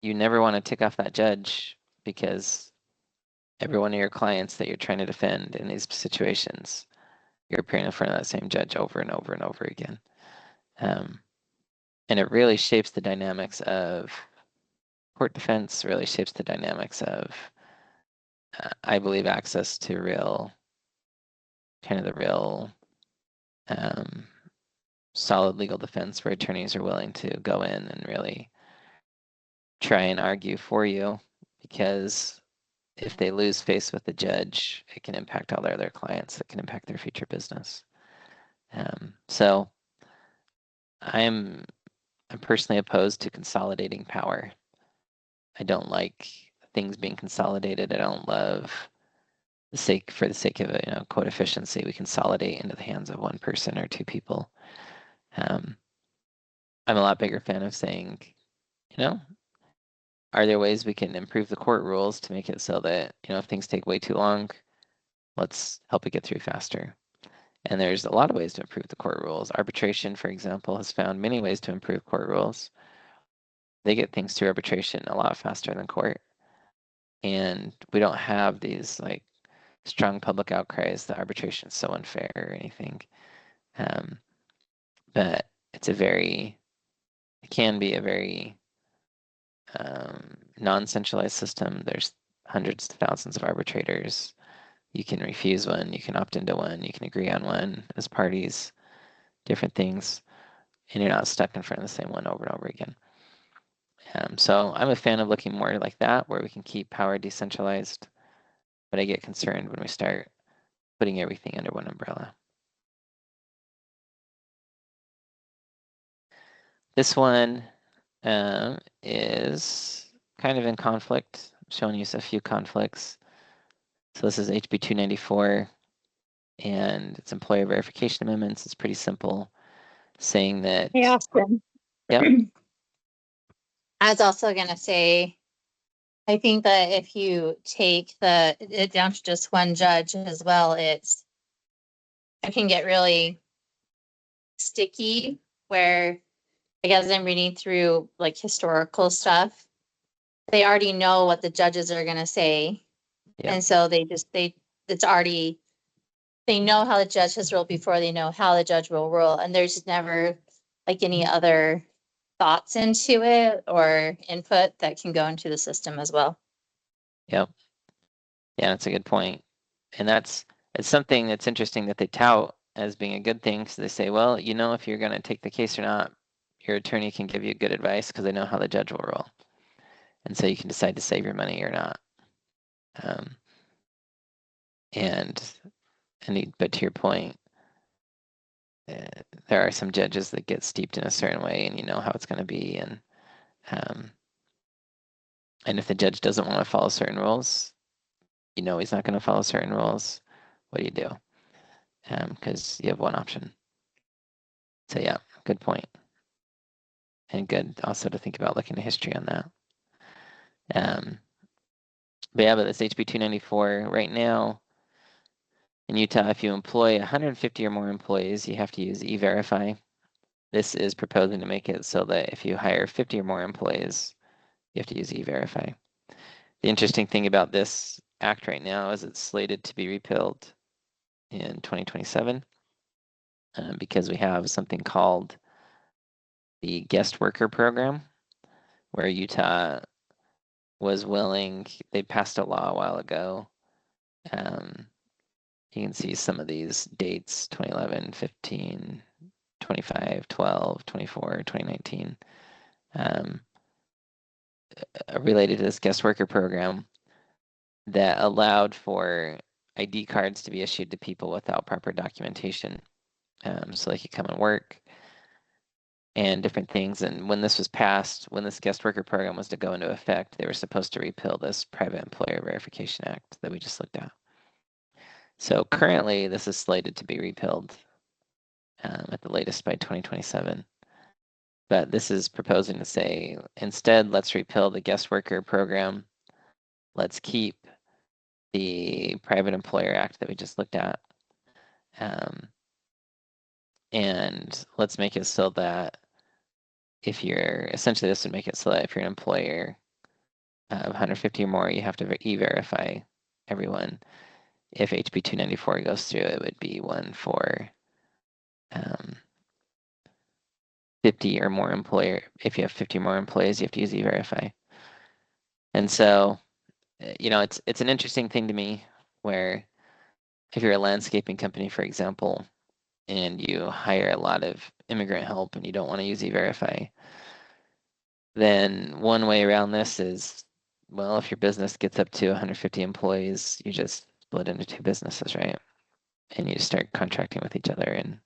you never want to tick off that judge because every one of your clients that you're trying to defend in these situations, you're appearing in front of that same judge over and over and over again. And it really shapes the dynamics of court defense, really shapes the dynamics of, I believe, access to real, kind of the real solid legal defense where attorneys are willing to go in and really try and argue for you, because if they lose face with the judge, it can impact all their other clients. It can impact their future business. So I'm personally opposed to consolidating power. I don't like things being consolidated. I don't love for the sake of quote efficiency, we consolidate into the hands of 1 person or 2 people. I'm a lot bigger fan of saying, are there ways we can improve the court rules to make it so that, if things take way too long, let's help it get through faster. And there's a lot of ways to improve the court rules. Arbitration, for example, has found many ways to improve court rules. They get things through arbitration a lot faster than court. And we don't have these like strong public outcries that arbitration is so unfair or anything. But it can be a very non-centralized system. There's hundreds of thousands of arbitrators. You can refuse one, you can opt into one, you can agree on one as parties, different things, and you're not stuck in front of the same one over and over again. So I'm a fan of looking more like that, where we can keep power decentralized, but I get concerned when we start putting everything under one umbrella. This one is kind of in conflict. I'm showing you a few conflicts. So this is HB 294, and it's employer verification amendments. It's pretty simple, saying that. Hey, Austin. Yep. I was also gonna say, I think that if you take it down to just one judge as well, it can get really sticky. Where I guess I'm reading through like historical stuff, they already know what the judges are gonna say, Yep. and so it's already, they know how the judge has ruled before they know how the judge will rule, and there's never like any other thoughts into it or input that can go into the system as well. Yep. Yeah, that's a good point. And it's something that's interesting that they tout as being a good thing. So they say, well, you know, if you're going to take the case or not, your attorney can give you good advice because they know how the judge will rule. And so you can decide to save your money or not. But to your point, there are some judges that get steeped in a certain way, and you know how it's going to be. And if the judge doesn't want to follow certain rules, you know he's not going to follow certain rules. What do you do? Because you have one option. So yeah, good point. And good also to think about looking at history on that. But yeah, but this HB 294 right now in Utah, if you employ 150 or more employees, you have to use E-Verify. This is proposing to make it so that if you hire 50 or more employees, you have to use E-Verify. The interesting thing about this act right now is it's slated to be repealed in 2027 because we have something called the guest worker program, where Utah was willing, they passed a law a while ago. You can see some of these dates, 2011, 15, 25, 12, 24, 2019, related to this guest worker program that allowed for ID cards to be issued to people without proper documentation. So they could come and work and different things. And when this was passed, when this guest worker program was to go into effect, they were supposed to repeal this Private Employer Verification Act that we just looked at. So currently, this is slated to be repealed at the latest by 2027. But this is proposing to say, instead, let's repeal the guest worker program. Let's keep the Private Employer Act that we just looked at. And let's make it so that essentially this would make it so that if you're an employer of 150 or more, you have to E-Verify everyone. If HB 294 goes through, it would be one for 50 or more employer. If you have 50 or more employees, you have to use E-Verify. And so, you know, it's an interesting thing to me where if you're a landscaping company, for example, and you hire a lot of immigrant help and you don't want to use E-Verify, then one way around this is, well, if your business gets up to 150 employees, you just split into two businesses, right? And you just start contracting with each other. And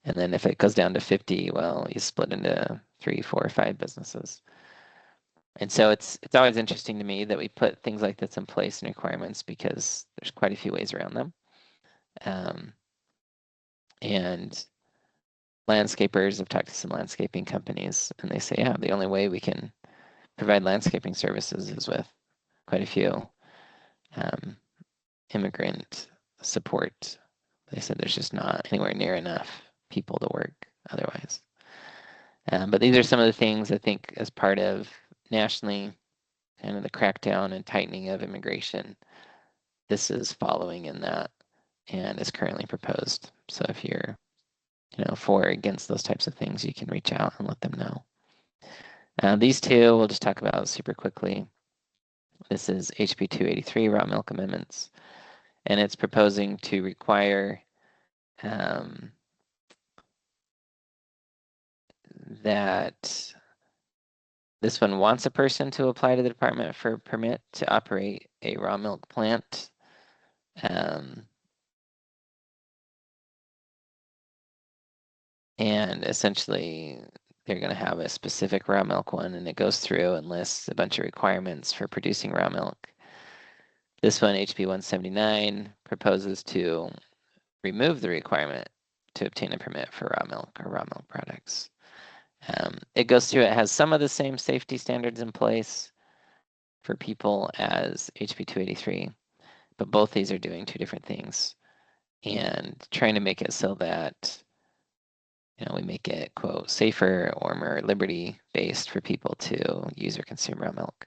then if it goes down to 50, well, you split into 3, 4, or 5 businesses. And so it's always interesting to me that we put things like this in place and requirements because there's quite a few ways around them. And landscapers, I've talked to some landscaping companies, and they say, yeah, the only way we can provide landscaping services is with quite a few immigrant support. They said there's just not anywhere near enough people to work otherwise. But these are some of the things I think as part of nationally kind of the crackdown and tightening of immigration, this is following in that and is currently proposed. So if you're, for or against those types of things, you can reach out and let them know. These two we'll just talk about super quickly. This is HB 283 raw milk amendments. and it's proposing to require that this one wants a person to apply to the department for a permit to operate a raw milk plant. And essentially, they're going to have a specific raw milk one, and it goes through and lists a bunch of requirements for producing raw milk. This one, HB 179, proposes to remove the requirement to obtain a permit for raw milk or raw milk products. It goes through, it has some of the same safety standards in place for people as HB 283, but both these are doing two different things and trying to make it so that we make it, quote, safer or more liberty-based for people to use or consume raw milk.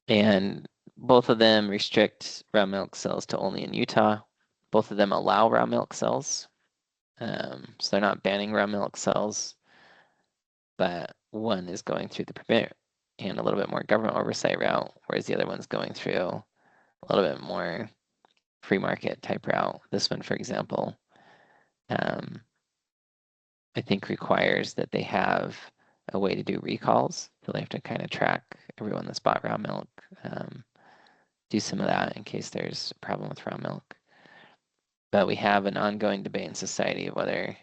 And both of them restrict raw milk sales to only in Utah. Both of them allow raw milk sales. So they're not banning raw milk sales, but one is going through the permit and a little bit more government oversight route, whereas the other one's going through a little bit more free market type route. This one, for example, I think requires that they have a way to do recalls. So they have to kind of track everyone that's bought raw milk, do some of that in case there's a problem with raw milk. But we have an ongoing debate in society of whether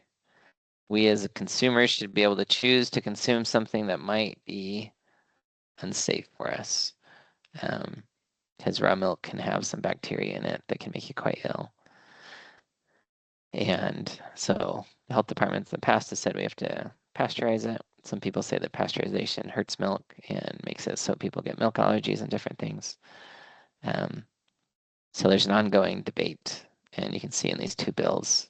we as consumers should be able to choose to consume something that might be unsafe for us. Because raw milk can have some bacteria in it that can make you quite ill. And so the health departments in the past has said we have to pasteurize it. Some people say that pasteurization hurts milk and makes it so people get milk allergies and different things. So there's an ongoing debate, and you can see in these two bills,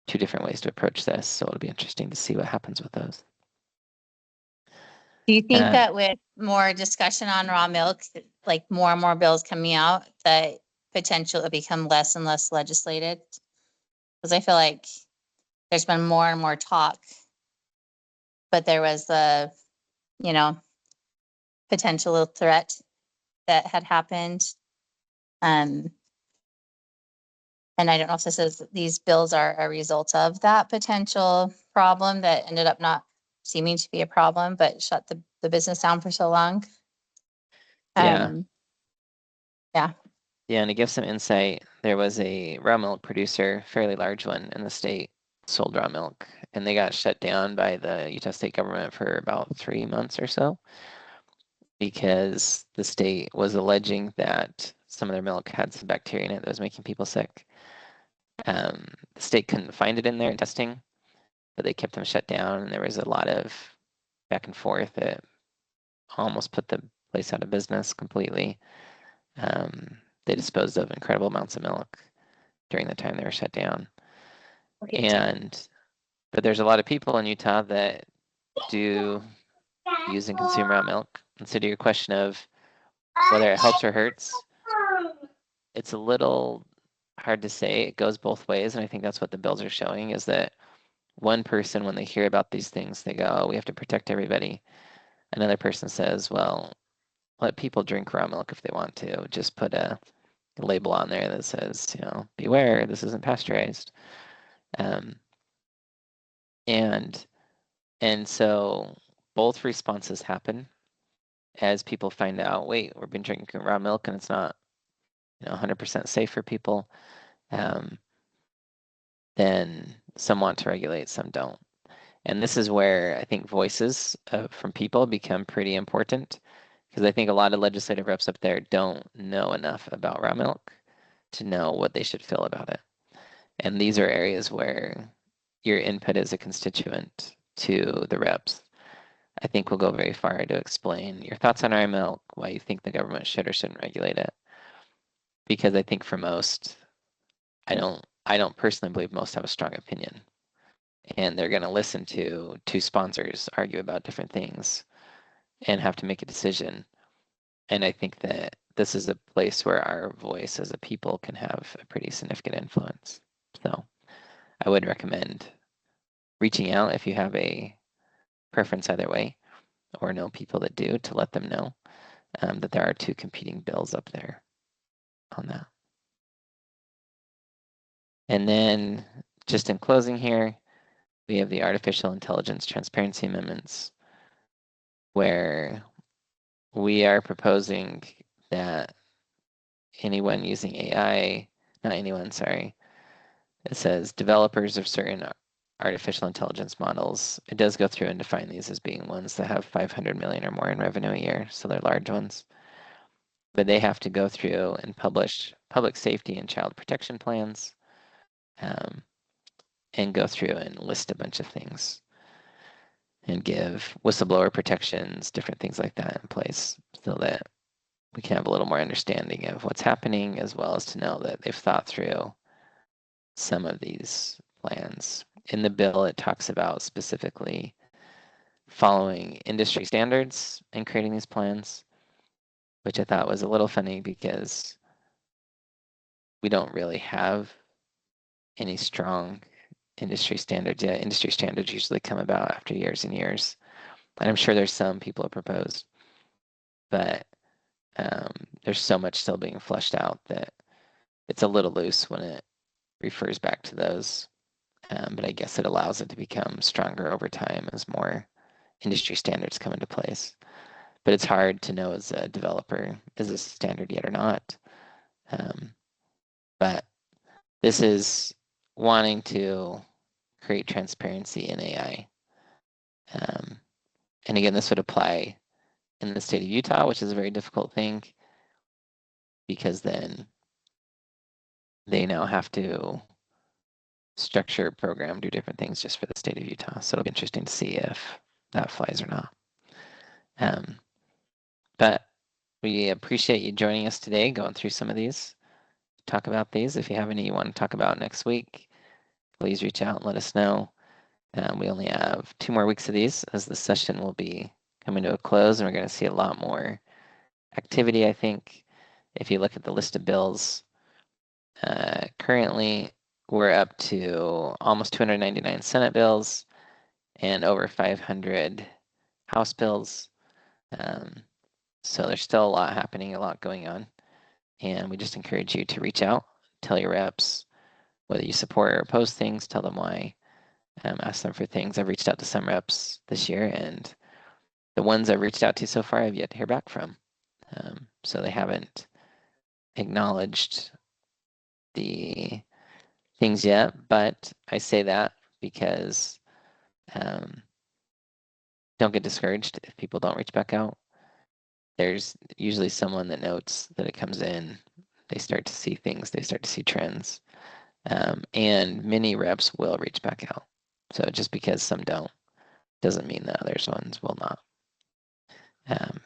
two different ways to approach this. So it'll be interesting to see what happens with those. Do you think that with more discussion on raw milk, like more and more bills coming out, that potential to become less and less legislated? Because I feel like there's been more and more talk, but there was the, potential threat that had happened. And I don't know if this is, these bills are a result of that potential problem that ended up not seeming to be a problem, but shut the business down for so long. Yeah. Yeah. Yeah, and to give some insight, there was a raw milk producer, fairly large one in the state, sold raw milk, and they got shut down by the Utah state government for about 3 months or so because the state was alleging that some of their milk had some bacteria in it that was making people sick. The state couldn't find it in there in testing, but they kept them shut down, and there was a lot of back and forth that almost put the place out of business completely. They disposed of incredible amounts of milk during the time they were shut down. But there's a lot of people in Utah that do use and consume raw milk. And so to your question of whether it helps or hurts, it's a little hard to say. It goes both ways, and I think that's what the bills are showing, is that one person, when they hear about these things, they go, oh, we have to protect everybody. Another person says, well, let people drink raw milk if they want to. Just put a label on there that says, beware, this isn't pasteurized. And so both responses happen as people find out, wait, we've been drinking raw milk and it's not 100% safe for people. Then some want to regulate, some don't. And this is where I think voices from people become pretty important, because I think a lot of legislative reps up there don't know enough about raw milk to know what they should feel about it. And these are areas where your input as a constituent to the reps, I think, will go very far to explain your thoughts on raw milk, why you think the government should or shouldn't regulate it. Because I think for most, I don't personally believe most have a strong opinion. And they're going to listen to two sponsors argue about different things and have to make a decision. And I think that this is a place where our voice as a people can have a pretty significant influence. So I would recommend reaching out if you have a preference either way, or know people that do, to let them know that there are two competing bills up there on that. And then just in closing here, we have the artificial intelligence transparency amendments, where we are proposing that anyone using AI, not anyone, sorry, it says developers of certain artificial intelligence models. It does go through and define these as being ones that have 500 million or more in revenue a year, so they're large ones. But they have to go through and publish public safety and child protection plans, and go through and list a bunch of things and give whistleblower protections, different things like that in place, so that we can have a little more understanding of what's happening, as well as to know that they've thought through some of these plans. In the bill, it talks about specifically following industry standards and creating these plans, which I thought was a little funny because we don't really have any strong industry standards yet. Industry standards usually come about after years and years. And I'm sure there's some people have proposed, but there's so much still being fleshed out that it's a little loose when it refers back to those. But I guess it allows it to become stronger over time as more industry standards come into place. But it's hard to know as a developer, is this a standard yet or not? But this is wanting to create transparency in AI. And again, this would apply in the state of Utah, which is a very difficult thing, because then they now have to structure a program, do different things just for the state of Utah. So it'll be interesting to see if that flies or not. But we appreciate you joining us today, going through some of these, talk about these. If you have any you want to talk about next week, please reach out and let us know. We only have 2 more weeks of these, as the session will be coming to a close, and we're going to see a lot more activity, I think. If you look at the list of bills, currently we're up to almost 299 Senate bills and over 500 House bills. So there's still a lot happening, a lot going on. And we just encourage you to reach out, tell your reps whether you support or oppose things, tell them why, ask them for things. I've reached out to some reps this year, and the ones I've reached out to so far, I've yet to hear back from. So they haven't acknowledged the things yet, but I say that because don't get discouraged if people don't reach back out. There's usually someone that notes that it comes in, they start to see things, they start to see trends, and many reps will reach back out. So just because some don't doesn't mean the others ones will not.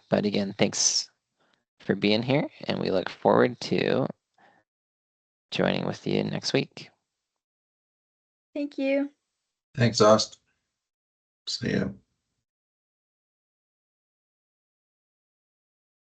But again, thanks for being here, and we look forward to joining with you next week. Thank you. Thanks, Aust. See ya.